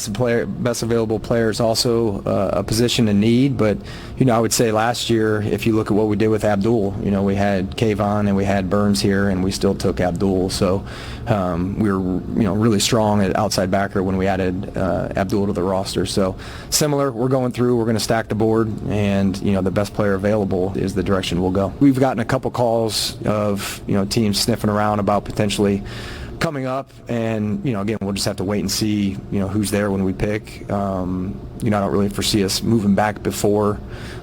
best available player is also a position in need. But I would say last year, if you look at what we did with Abdul, we had Kayvon and we had Burns here, and we still took Abdul. So we were really strong at outside backer when we added Abdul to the roster. So similar, we're going through, we're going to stack the board, and the best player available is the direction we'll go. We've gotten a couple calls of teams sniffing around about potentially coming up, and again, we'll just have to wait and see who's there when we pick. I don't really foresee us moving back before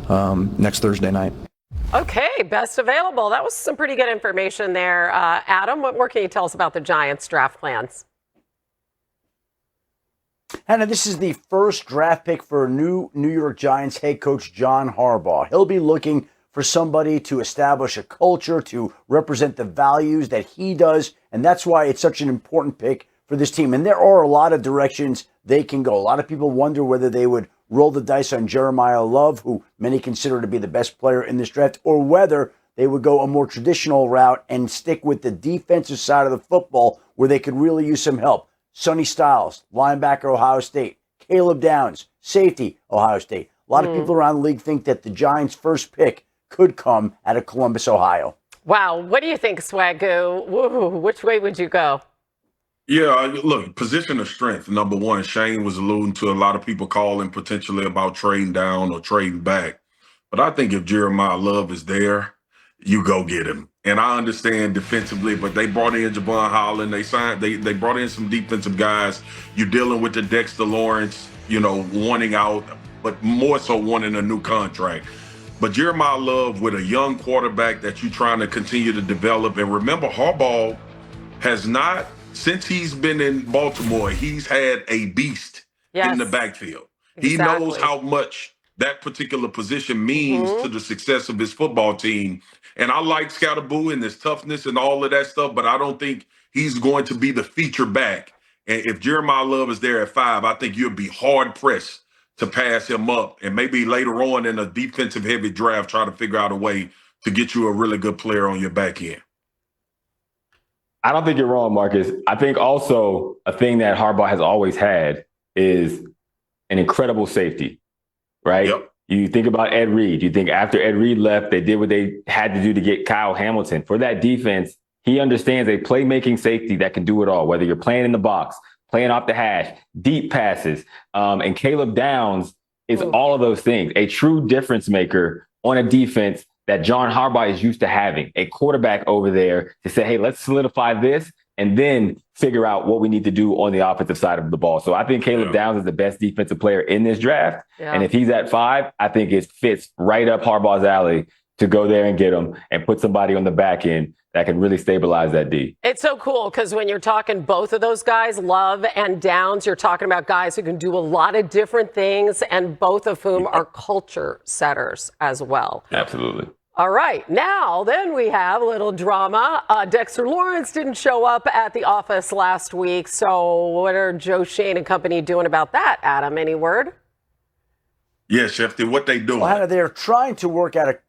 next Thursday night. Okay, best available. That was some pretty good information there. Adam, what more can you tell us about the Giants draft plans? Hannah, this is the first draft pick for new New York Giants head coach John Harbaugh. He'll be looking for somebody to establish a culture, to represent the values that he does, and that's why it's such an important pick for this team. And there are a lot of directions they can go. A lot of people wonder whether they would roll the dice on Jeremiah Love, who many consider to be the best player in this draft, or whether they would go a more traditional route and stick with the defensive side of the football where they could really use some help. Sonny Styles, linebacker, Ohio State. Caleb Downs, safety, Ohio State. A lot of people around the league think that the Giants' first pick could come out of Columbus, Ohio. Wow. What do you think, Swagoo? Woo, which way would you go? Yeah, look, position of strength, number one. Shane was alluding to a lot of people calling potentially about trading down or trading back. But I think if Jeremiah Love is there, you go get him. And I understand defensively, but they brought in Javon Holland. They brought in some defensive guys. You're dealing with the Dexter Lawrence, wanting out, but more so wanting a new contract. But Jeremiah Love with a young quarterback that you're trying to continue to develop. And remember, Harbaugh has not, since he's been in Baltimore, he's had a beast in the backfield. Exactly. He knows how much that particular position means to the success of his football team. And I like Scatterboo and his toughness and all of that stuff, but I don't think he's going to be the feature back. And if Jeremiah Love is there at 5, I think you'll be hard-pressed to pass him up, and maybe later on in a defensive-heavy draft, try to figure out a way to get you a really good player on your back end. I don't think you're wrong, Marcus. I think also a thing that Harbaugh has always had is an incredible safety, right? Yep. You think about Ed Reed. You think after Ed Reed left, they did what they had to do to get Kyle Hamilton. For that defense, he understands a playmaking safety that can do it all, whether you're playing in the box, playing off the hash, deep passes. And Caleb Downs is all of those things. A true difference maker on a defense that John Harbaugh is used to having. A quarterback over there to say, hey, let's solidify this and then figure out what we need to do on the offensive side of the ball. So I think Caleb Downs is the best defensive player in this draft. Yeah. And if he's at 5, I think it fits right up Harbaugh's alley to go there and get him and put somebody on the back end that can really stabilize that D. It's so cool because when you're talking both of those guys, Love and Downs, you're talking about guys who can do a lot of different things, and both of whom are culture setters as well. Absolutely. All right. Now, then we have a little drama. Dexter Lawrence didn't show up at the office last week. So what are Joe Shane and company doing about that, Adam? Any word? Yeah, Schefter, what they doing? Well, Hannah, they're trying to work out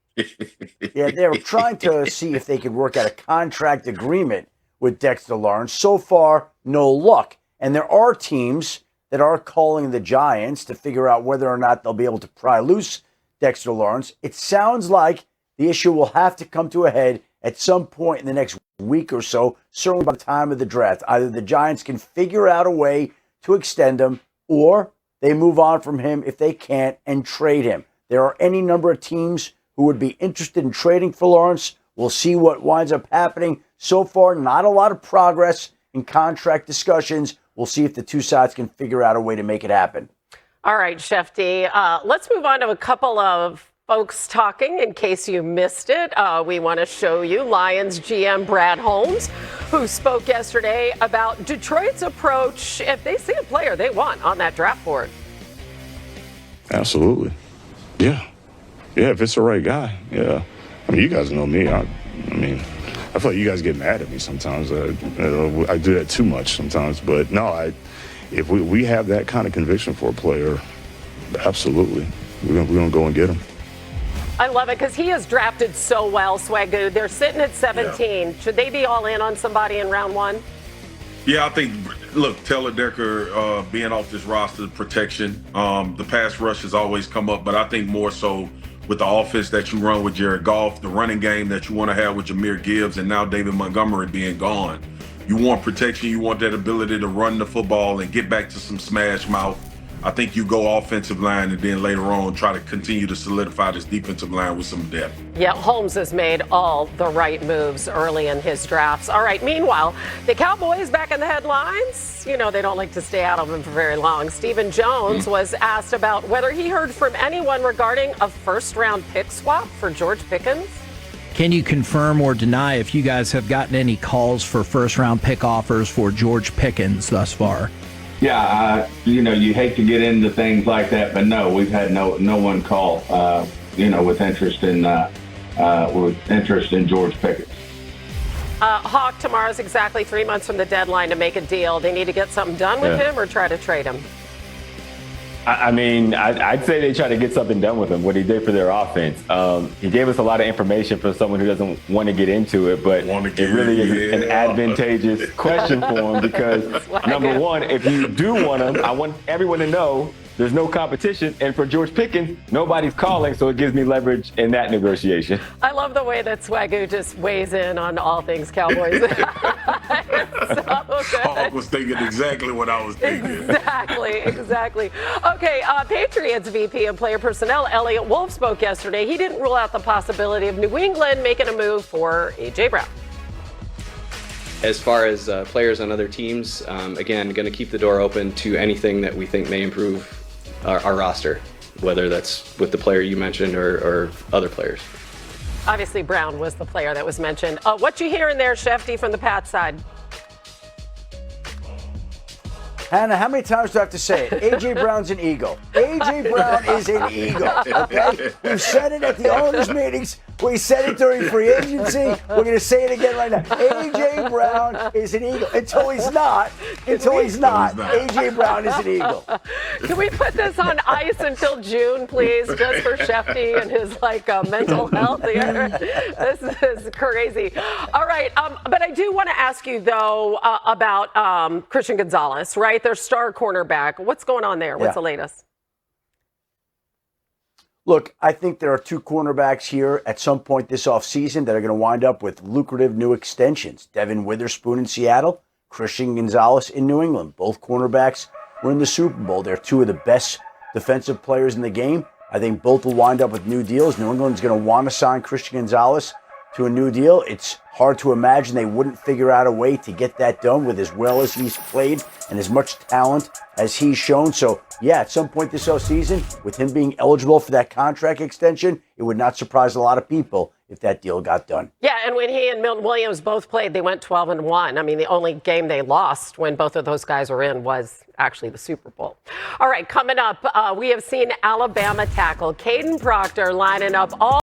they're trying to see if they could work out a contract agreement with Dexter Lawrence. So far, no luck. And there are teams that are calling the Giants to figure out whether or not they'll be able to pry loose Dexter Lawrence. It sounds like the issue will have to come to a head at some point in the next week or so, certainly by the time of the draft. Either the Giants can figure out a way to extend him, or they move on from him if they can't and trade him. There are any number of teams who would be interested in trading for Lawrence. We'll see what winds up happening. So far, not a lot of progress in contract discussions. We'll see if the two sides can figure out a way to make it happen. All right, Schefter. Let's move on to a couple of folks talking in case you missed it. We want to show you Lions GM Brad Holmes, who spoke yesterday about Detroit's approach if they see a player they want on that draft board. Absolutely. Yeah, if it's the right guy, yeah. I mean, you guys know me. I feel like you guys get mad at me sometimes. I do that too much sometimes. But no, if we have that kind of conviction for a player, absolutely. We're gonna go and get him. I love it because he is drafted so well, Swagoo. They're sitting at 17. Yeah. Should they be all in on somebody in round 1? Yeah, I think Look, Taylor Decker being off this roster, protection. The pass rush has always come up, but I think more so with the offense that you run with Jared Goff, the running game that you want to have with Jahmyr Gibbs, and now David Montgomery being gone. You want protection. You want that ability to run the football and get back to some smash mouth. I think you go offensive line and then later on try to continue to solidify this defensive line with some depth. Yeah, Holmes has made all the right moves early in his drafts. All right, meanwhile, the Cowboys back in the headlines. You know, they don't like to stay out of them for very long. Stephen Jones was asked about whether he heard from anyone regarding a first-round pick swap for George Pickens. Can you confirm or deny if you guys have gotten any calls for first-round pick offers for George Pickens thus far? Yeah, you hate to get into things like that, but no, we've had no one call, with interest in George Pickens. Hawk, tomorrow's exactly 3 months from the deadline to make a deal. They need to get something done with him or try to trade him? I mean, I'd say they try to get something done with him, what he did for their offense. He gave us a lot of information for someone who doesn't want to get into it, but it really is an advantageous question for him because, number one, if you do want him, I want everyone to know there's no competition. And for George Pickens, nobody's calling, so it gives me leverage in that negotiation. I love the way that Swagoo just weighs in on all things Cowboys. So Hawk was thinking exactly what I was thinking. Exactly. Okay, Patriots VP of Player Personnel, Elliot Wolf, spoke yesterday. He didn't rule out the possibility of New England making a move for A.J. Brown. As far as players on other teams, again, going to keep the door open to anything that we think may improve our roster, whether that's with the player you mentioned or other players. Obviously, Brown was the player that was mentioned. What you hearing there, Schefter, from the Pats side? Hannah, how many times do I have to say it? A.J. Brown's an Eagle. A.J. Brown is an Eagle, okay? We've said it at the owners' meetings. We said it during free agency. We're going to say it again right now. A.J. Brown is an Eagle. Until he's not, A.J. Brown is an Eagle. Can we put this on ice until June, please, just for Schefter and his, mental health here? This is crazy. All right, but I do want to ask you, though, about Christian Gonzalez, right? Their star cornerback. What's going on there? What's the latest? Look, I think there are two cornerbacks here at some point this offseason that are going to wind up with lucrative new extensions. Devin Witherspoon in Seattle, Christian Gonzalez in New England. Both cornerbacks were in the Super Bowl. They're two of the best defensive players in the game. I think both will wind up with new deals. New England's going to want to sign Christian Gonzalez to a new deal. It's hard to imagine they wouldn't figure out a way to get that done with as well as he's played and as much talent as he's shown. So, yeah, at some point this offseason, with him being eligible for that contract extension, it would not surprise a lot of people if that deal got done. Yeah, and when he and Milton Williams both played, they went 12-1. I mean, the only game they lost when both of those guys were in was actually the Super Bowl. All right, coming up, we have seen Alabama tackle Caden Proctor lining up all